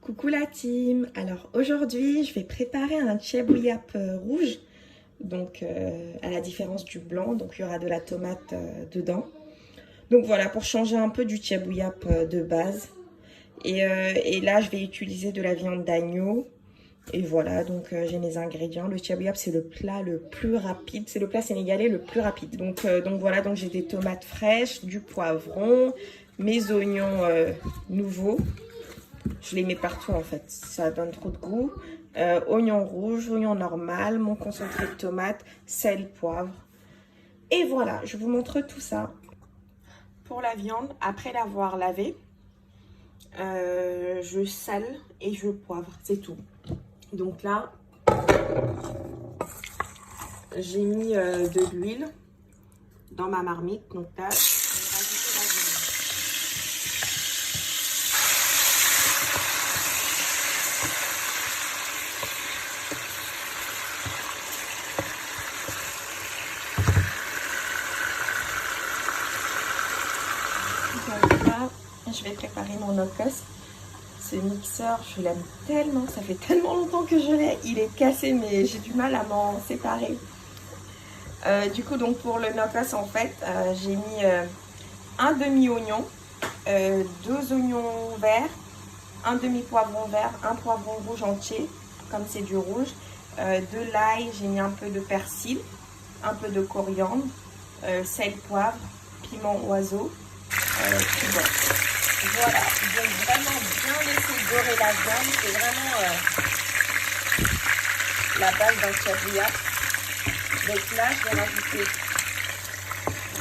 Coucou la team. Alors aujourd'hui je vais préparer un tchèbouillap rouge, donc à la différence du blanc, donc il y aura de la tomate dedans. Donc voilà, pour changer un peu du tchèbouillap de base. Et là je vais utiliser de la viande d'agneau. Et voilà, donc j'ai mes ingrédients. Le tchèbouillap c'est le plat le plus rapide, c'est le plat sénégalais le plus rapide. Donc voilà, donc j'ai des tomates fraîches, du poivron, mes oignons nouveaux. Je les mets partout en fait, ça donne trop de goût. Oignon rouge, oignon normal, mon concentré de tomate, sel, poivre. Et voilà, je vous montre tout ça. Pour la viande, après l'avoir lavée, je sale et je poivre, c'est tout. Donc là, j'ai mis de l'huile dans ma marmite. Donc là, je vais rajouter la viande. Donc là, je vais préparer mon no-cost. Ce mixeur, je l'aime tellement, ça fait tellement longtemps que je l'ai. Il est cassé, mais j'ai du mal à m'en séparer. Du coup, donc pour le no-cost, en fait, j'ai mis un demi-oignon, 2 oignons verts, un demi-poivron vert, un poivron rouge entier, comme c'est du rouge, de l'ail, j'ai mis un peu de persil, un peu de coriandre, sel, poivre, piment oiseau, puis bon. Voilà, donc vraiment bien laisser dorer la viande, c'est vraiment la base d'un tchèbouillap. Donc là, je vais rajouter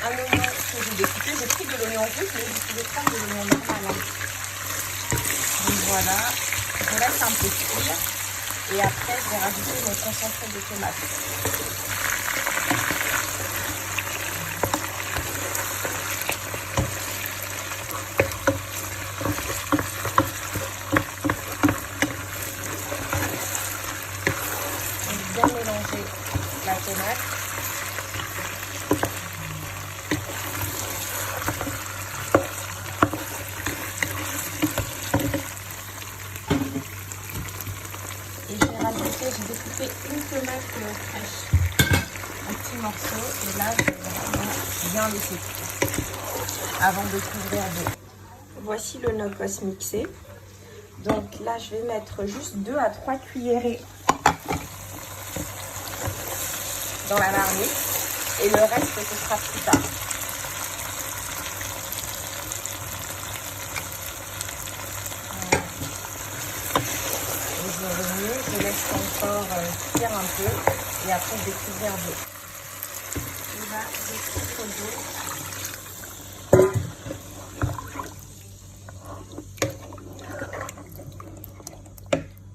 un oignon que j'ai découpé. J'ai pris de l'oignon rouge, mais vous pouvez prendre de l'oignon normal. Hein. Donc voilà, je laisse un peu cuire et après, je vais rajouter mon concentré de tomate. Bien mélanger la tomate. Et je vais rajouter, j'ai découpé une tomate fraîche en petits morceaux. Et là, je vais vraiment bien laisser cuire avant de couvrir d'eau. Voici le no-cost mixé. Donc là, je vais mettre juste 2 à 3 cuillerées dans la marmite et le reste ce sera plus tard. Je laisse encore cuire un peu et après je vais couvrir d'eau. Là, je couvre d'eau.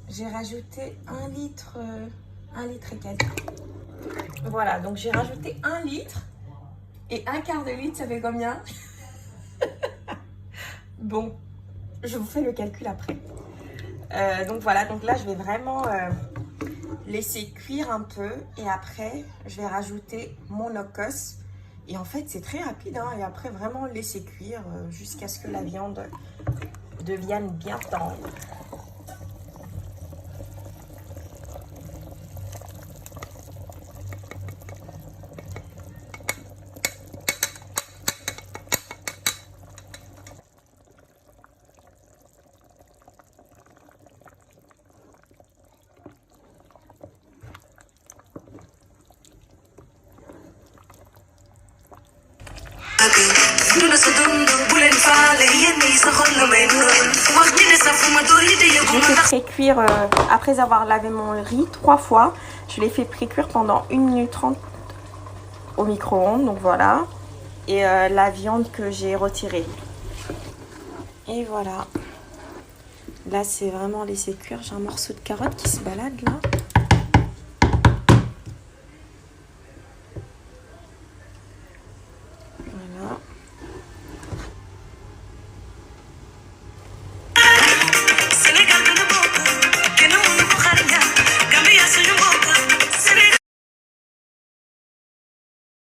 J'ai rajouté 1 litre et quelques. Voilà, donc j'ai rajouté 1 litre et 1/4 de litre, ça fait combien? Bon, je vous fais le calcul après. Donc voilà, donc là je vais vraiment laisser cuire un peu et après je vais rajouter mon no-cost. Et en fait c'est très rapide hein, et après vraiment laisser cuire jusqu'à ce que la viande devienne bien tendre. Je l'ai fait pré-cuire après avoir lavé mon riz 3 fois. Je l'ai fait pré-cuire pendant 1 minute 30 au micro-ondes. Donc voilà. Et la viande que j'ai retirée. Et voilà. Là, c'est vraiment laissé cuire. J'ai un morceau de carotte qui se balade là.